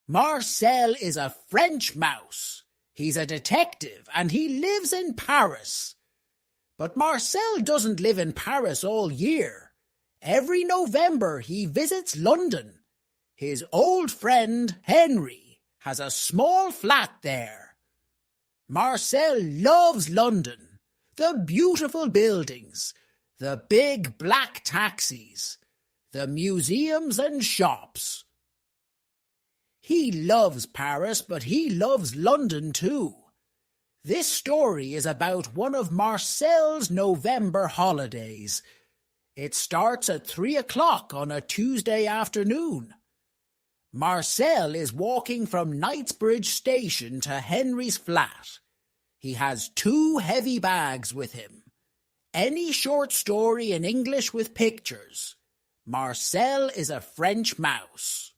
Marcel is a French mouse. He's a detective and he lives in Paris. But Marcel doesn't live in Paris all year. Every November he visits London. His old friend Henry has a small flat there. Marcel loves London, the beautiful buildings, the big black taxis, the museums and shops. He loves Paris, but he loves London too. This story is about one of Marcel's November holidays. It starts at 3 o'clock on a Tuesday afternoon. Marcel is walking from Knightsbridge station to Henry's flat. He has 2 heavy bags with him. Any short story in English with pictures. Marcel is a French mouse.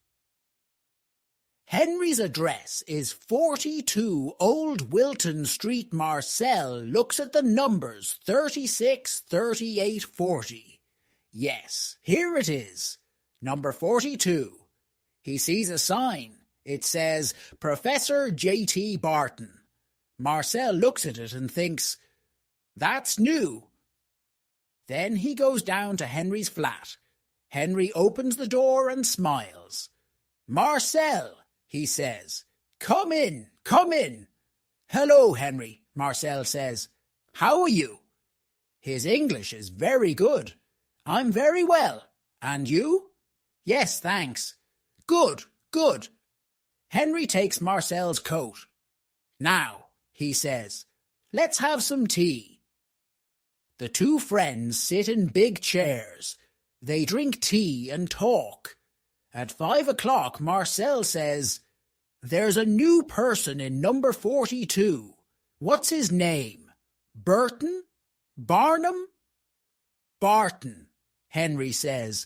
Henry's address is 42 Old Wilton Street. Marcel looks at the numbers 36, 38, 40. Yes, here it is, number 42. He sees a sign. It says, Professor J.T. Barton. Marcel looks at it and thinks, that's new. Then he goes down to Henry's flat. Henry opens the door and smiles. Marcel, he says, come in, come in. Hello, Henry, Marcel says. How are you? His English is very good. I'm very well. And you? Yes, thanks. Good, good. Henry takes Marcel's coat. Now, he says, let's have some tea. The 2 friends sit in big chairs. They drink tea and talk. At 5 o'clock, Marcel says, there's a new person in number 42. What's his name? Burton? Barnum? Barton, Henry says.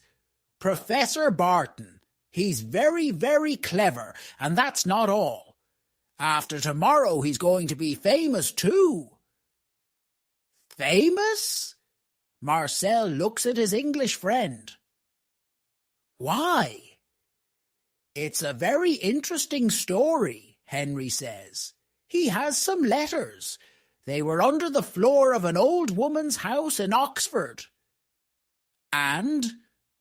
Professor Barton. He's very, very clever, and that's not all. After tomorrow he's going to be famous too. Famous? Marcel looks at his English friend. Why? It's a very interesting story, Henry says. He has some letters. They were under the floor of an old woman's house in Oxford. And,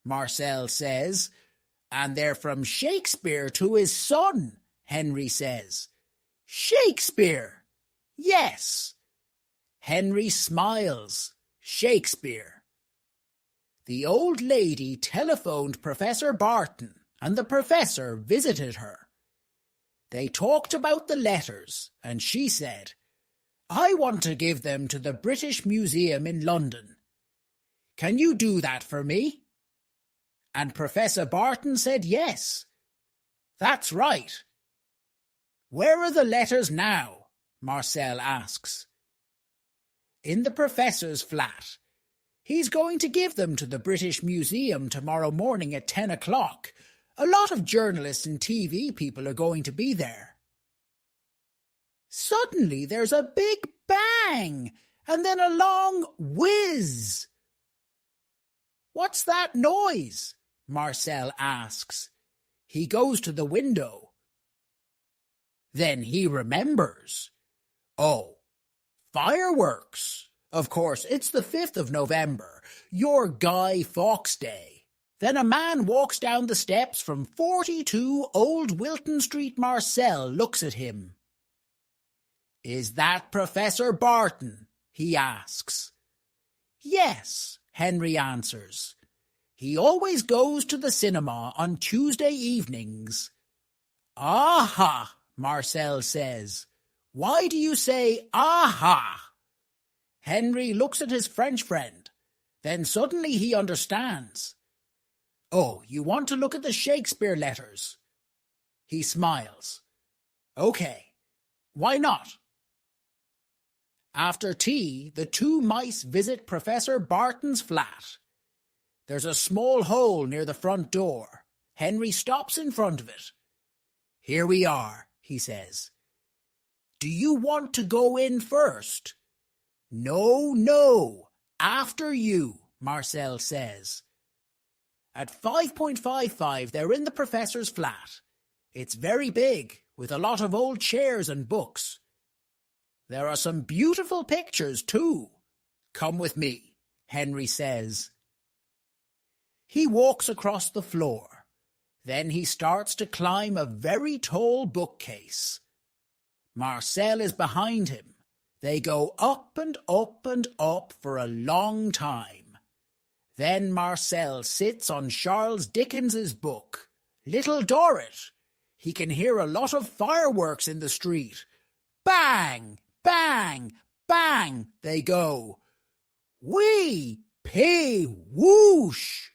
Marcel says, and they're from Shakespeare to his son, Henry says. Shakespeare? Yes. Henry smiles. Shakespeare. The old lady telephoned Professor Barton, and the professor visited her. They talked about the letters, and she said, I want to give them to the British Museum in London. Can you do that for me? And Professor Barton said yes. That's right. Where are the letters now? Marcel asks. In the professor's flat. He's going to give them to the British Museum tomorrow morning at 10 o'clock. A lot of journalists and TV people are going to be there. Suddenly there's a big bang, and then a long whiz. What's that noise? Marcel asks. He goes to the window. Then he remembers. Oh, fireworks. Of course, it's the 5th of November, your Guy Fawkes Day. Then a man walks down the steps from 42 Old Wilton Street. Marcel looks at him. Is that Professor Barton? He asks. Yes, Henry answers. He always goes to the cinema on Tuesday evenings. Aha, Marcel says. Why do you say aha? Henry looks at his French friend. Then suddenly he understands. Oh, you want to look at the Shakespeare letters? He smiles. Okay, why not? After tea, the 2 mice visit Professor Barton's flat. There's a small hole near the front door. Henry stops in front of it. Here we are, he says. Do you want to go in first? No, no, after you, Marcel says. At 5.55, they're in the professor's flat. It's very big, with a lot of old chairs and books. There are some beautiful pictures, too. Come with me, Henry says. He walks across the floor. Then he starts to climb a very tall bookcase. Marcel is behind him. They go up and up and up for a long time. Then Marcel sits on Charles Dickens's book, Little Dorrit. He can hear a lot of fireworks in the street. Bang, bang, bang, they go. Wee, pee, whoosh.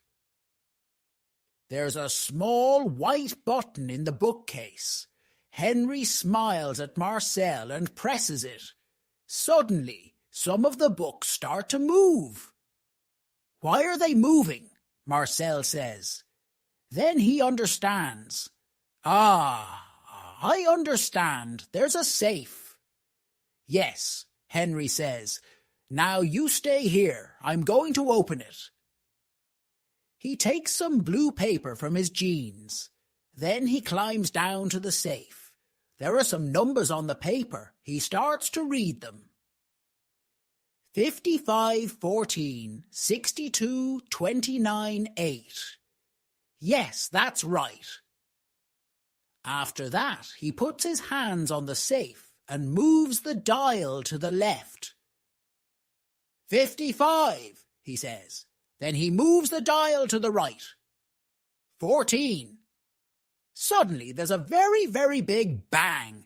There's a small white button in the bookcase. Henry smiles at Marcel and presses it. Suddenly, some of the books start to move. Why are they moving? Marcel says. Then he understands. Ah, I understand. There's a safe. Yes, Henry says. Now you stay here. I'm going to open it. He takes some blue paper from his jeans. Then he climbs down to the safe. There are some numbers on the paper. He starts to read them. 55, 14, 62, 29, 8. Yes, that's right. After that, he puts his hands on the safe and moves the dial to the left. 55, he says. Then he moves the dial to the right. 14. Suddenly, there's a very, very big bang.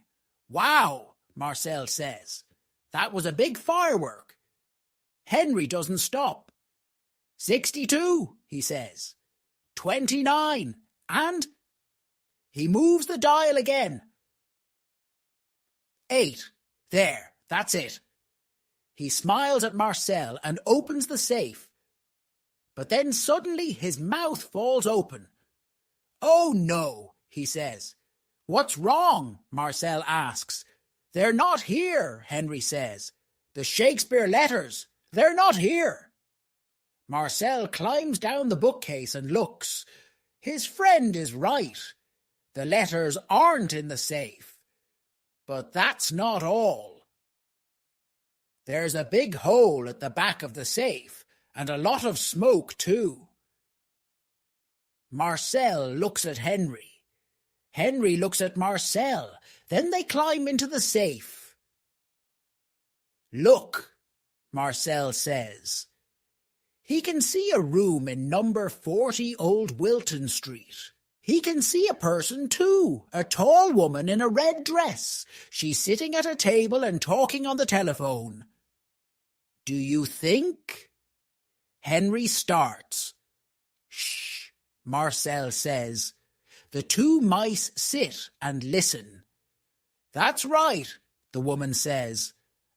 Wow, Marcel says. That was a big firework. Henry doesn't stop. 62, he says. 29, and he moves the dial again. 8. There, that's it. He smiles at Marcel and opens the safe. But then suddenly his mouth falls open. Oh no, he says. What's wrong? Marcel asks. They're not here, Henry says. The Shakespeare letters, they're not here. Marcel climbs down the bookcase and looks. His friend is right. The letters aren't in the safe. But that's not all. There's a big hole at the back of the safe, and a lot of smoke too. Marcel looks at Henry. Henry looks at Marcel. Then they climb into the safe. Look, Marcel says. He can see a room in number 40 Old Wilton Street. He can see a person too, a tall woman in a red dress. She's sitting at a table and talking on the telephone. Do you think? Henry starts. Shh, Marcel says. The two mice sit and listen. That's right, the woman says.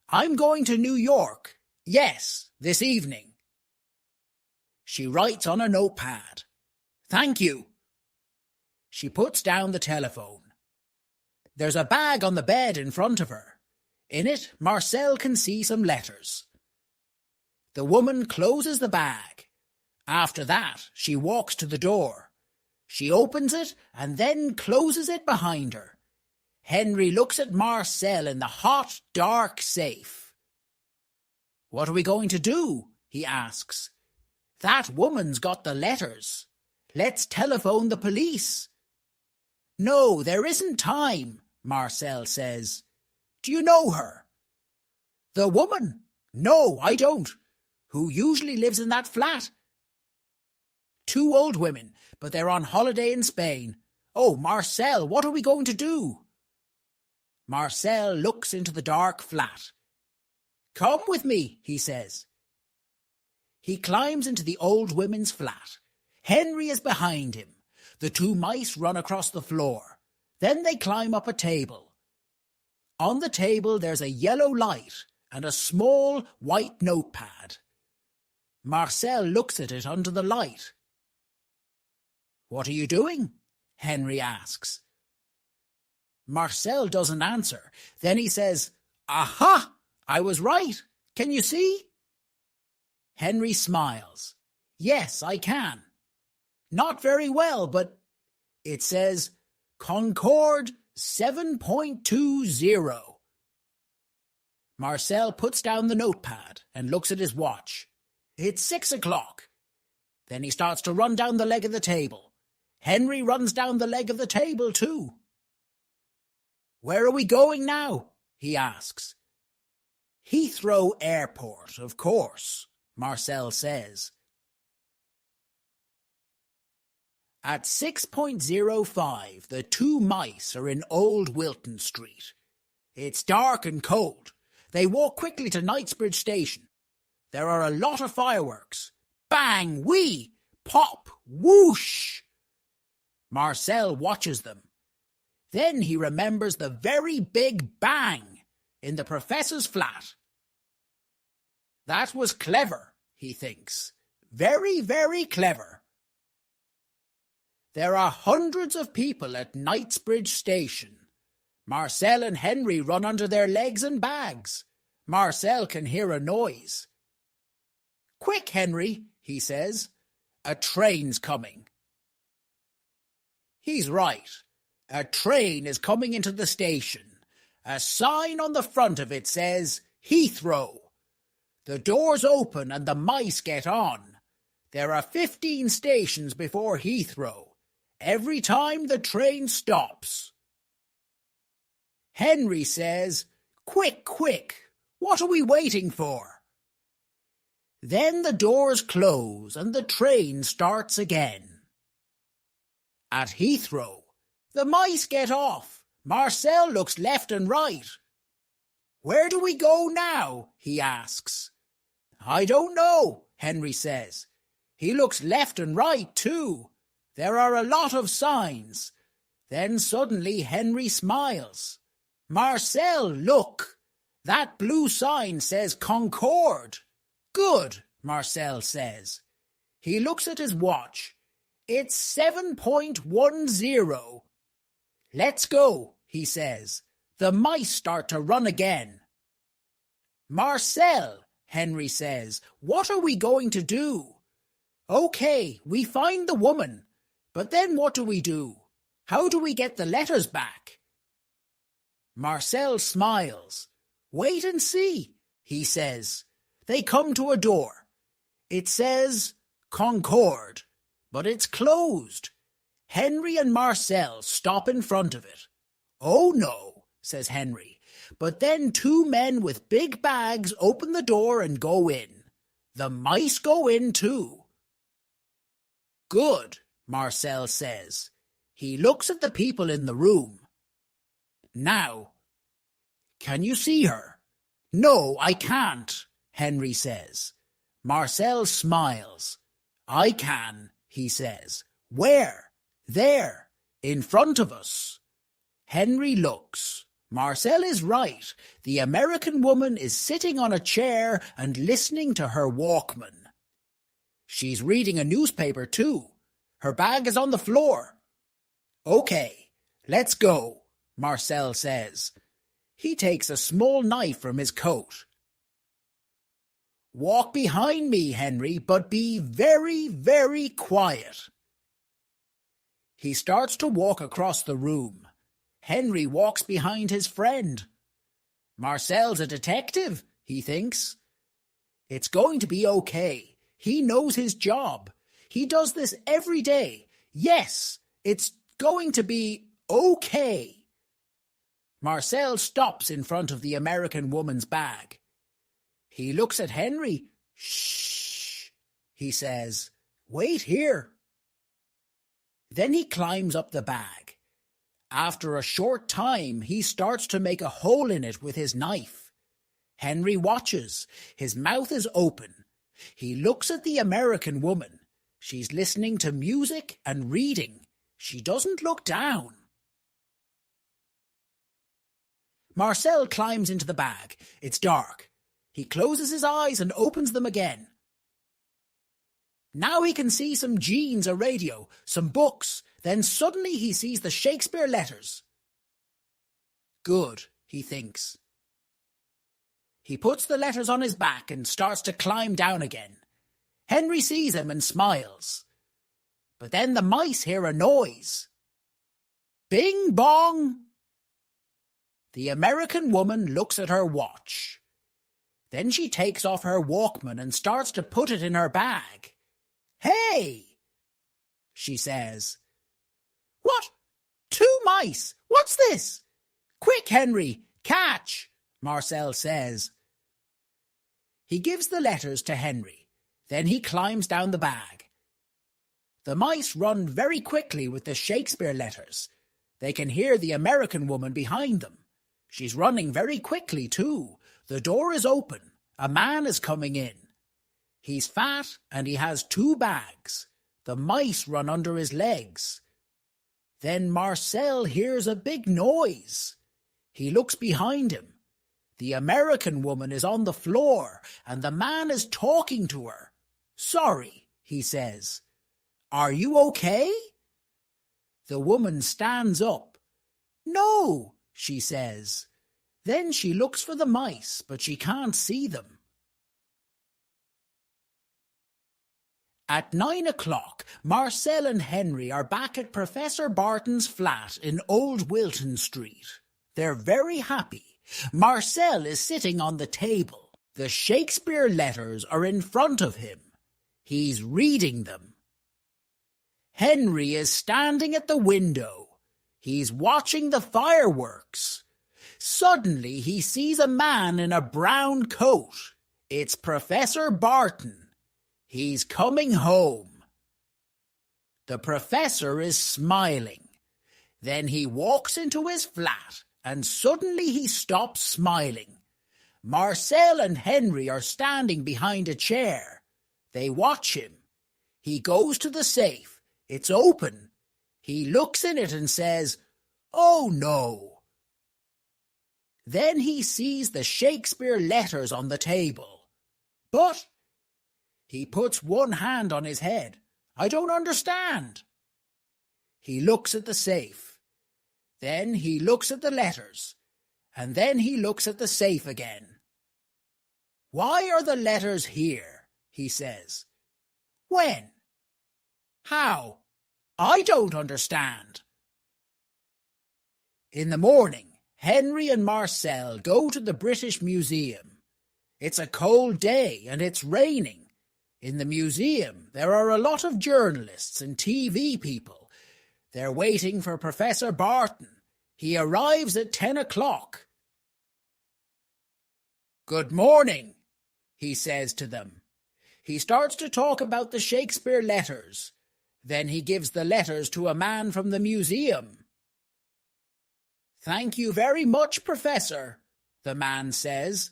I'm going to New York. Yes, this evening. She writes on a notepad. Thank you. She puts down the telephone. There's a bag on the bed in front of her. In it, Marcel can see some letters. The woman closes the bag. After that, she walks to the door. She opens it and then closes it behind her. Henry looks at Marcel in the hot, dark safe. What are we going to do? He asks. That woman's got the letters. Let's telephone the police. No, there isn't time, Marcel says. Do you know her? The woman? No, I don't. Who usually lives in that flat? 2 old women, but they're on holiday in Spain. Oh, Marcel, what are we going to do? Marcel looks into the dark flat. Come with me, he says. He climbs into the old women's flat. Henry is behind him. The 2 mice run across the floor. Then they climb up a table. On the table there's a yellow light and a small white notepad. Marcel looks at it under the light. What are you doing? Henry asks. Marcel doesn't answer. Then he says, Aha! I was right. Can you see? Henry smiles. Yes, I can. Not very well, but it says, Concord 7.20. Marcel puts down the notepad and looks at his watch. It's 6 o'clock. Then he starts to run down the leg of the table. Henry runs down the leg of the table too. Where are we going now? He asks. Heathrow Airport, of course, Marcel says. At 6.05, the two mice are in Old Wilton Street. It's dark and cold. They walk quickly to Knightsbridge station. There are a lot of fireworks. Bang, wee, pop, whoosh. Marcel watches them. Then he remembers the very big bang in the professor's flat. That was clever, he thinks. Very, very clever. There are hundreds of people at Knightsbridge station. Marcel and Henry run under their legs and bags. Marcel can hear a noise. Quick, Henry, he says. A train's coming. He's right. A train is coming into the station. A sign on the front of it says, Heathrow. The doors open and the mice get on. There are 15 stations before Heathrow. Every time the train stops. Henry says, Quick, quick, what are we waiting for? Then the doors close and the train starts again. At Heathrow, the mice get off. Marcel looks left and right. Where do we go now? He asks. I don't know, Henry says. He looks left and right too. There are a lot of signs. Then suddenly Henry smiles. Marcel, look! That blue sign says Concord. Good, Marcel says. He looks at his watch. It's 7.10. Let's go, he says. The mice start to run again. Marcel, Henry says, what are we going to do? Okay, we find the woman. But then what do we do? How do we get the letters back? Marcel smiles. Wait and see, he says. They come to a door. It says Concord, but it's closed. Henry and Marcel stop in front of it. Oh no, says Henry. But then two men with big bags open the door and go in. The mice go in too. Good, Marcel says. He looks at the people in the room. Now, can you see her? No, I can't, Henry says. Marcel smiles. I can, he says. Where? There, in front of us. Henry looks. Marcel is right. The American woman is sitting on a chair and listening to her Walkman. She's reading a newspaper too. Her bag is on the floor. Okay, let's go, Marcel says. He takes a small knife from his coat. Walk behind me, Henry, but be very, very quiet. He starts to walk across the room. Henry walks behind his friend. Marcel's a detective, he thinks. It's going to be okay. He knows his job. He does this every day. Yes, it's going to be okay. Marcel stops in front of the American woman's bag. He looks at Henry. Shh, he says. Wait here. Then he climbs up the bag. After a short time, he starts to make a hole in it with his knife. Henry watches. His mouth is open. He looks at the American woman. She's listening to music and reading. She doesn't look down. Marcel climbs into the bag. It's dark. He closes his eyes and opens them again. Now he can see some jeans, a radio, some books. Then suddenly he sees the Shakespeare letters. Good, he thinks. He puts the letters on his back and starts to climb down again. Henry sees him and smiles. But then the mice hear a noise. Bing bong! The American woman looks at her watch. Then she takes off her Walkman and starts to put it in her bag. Hey! She says. What? 2 mice! What's this? Quick, Henry, catch! Marcel says. He gives the letters to Henry. Then he climbs down the bag. The mice run very quickly with the Shakespeare letters. They can hear the American woman behind them. She's running very quickly too. The door is open. A man is coming in. He's fat and he has 2 bags. The mice run under his legs. Then Marcel hears a big noise. He looks behind him. The American woman is on the floor and the man is talking to her. Sorry, he says. Are you okay? The woman stands up. No, she says. Then she looks for the mice, but she can't see them. At 9 o'clock, Marcel and Henry are back at Professor Barton's flat in Old Wilton Street. They're very happy. Marcel is sitting on the table. The Shakespeare letters are in front of him. He's reading them. Henry is standing at the window. He's watching the fireworks. Suddenly he sees a man in a brown coat. It's Professor Barton. He's coming home. The professor is smiling. Then he walks into his flat and suddenly he stops smiling. Marcel and Henry are standing behind a chair. They watch him. He goes to the safe. It's open. He looks in it and says, "Oh no." Then he sees the Shakespeare letters on the table. But he puts one hand on his head. I don't understand. He looks at the safe. Then he looks at the letters. And then he looks at the safe again. Why are the letters here? He says. When? How? I don't understand. In the morning, Henry and Marcel go to the British Museum. It's a cold day and it's raining. In the museum, there are a lot of journalists and TV people. They're waiting for Professor Barton. He arrives at 10 o'clock. Good morning, he says to them. He starts to talk about the Shakespeare letters. Then he gives the letters to a man from the museum. Thank you very much, Professor, the man says.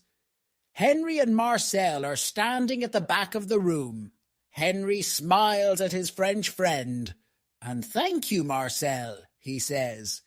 Henry and Marcel are standing at the back of the room. Henry smiles at his French friend. And thank you, Marcel, he says.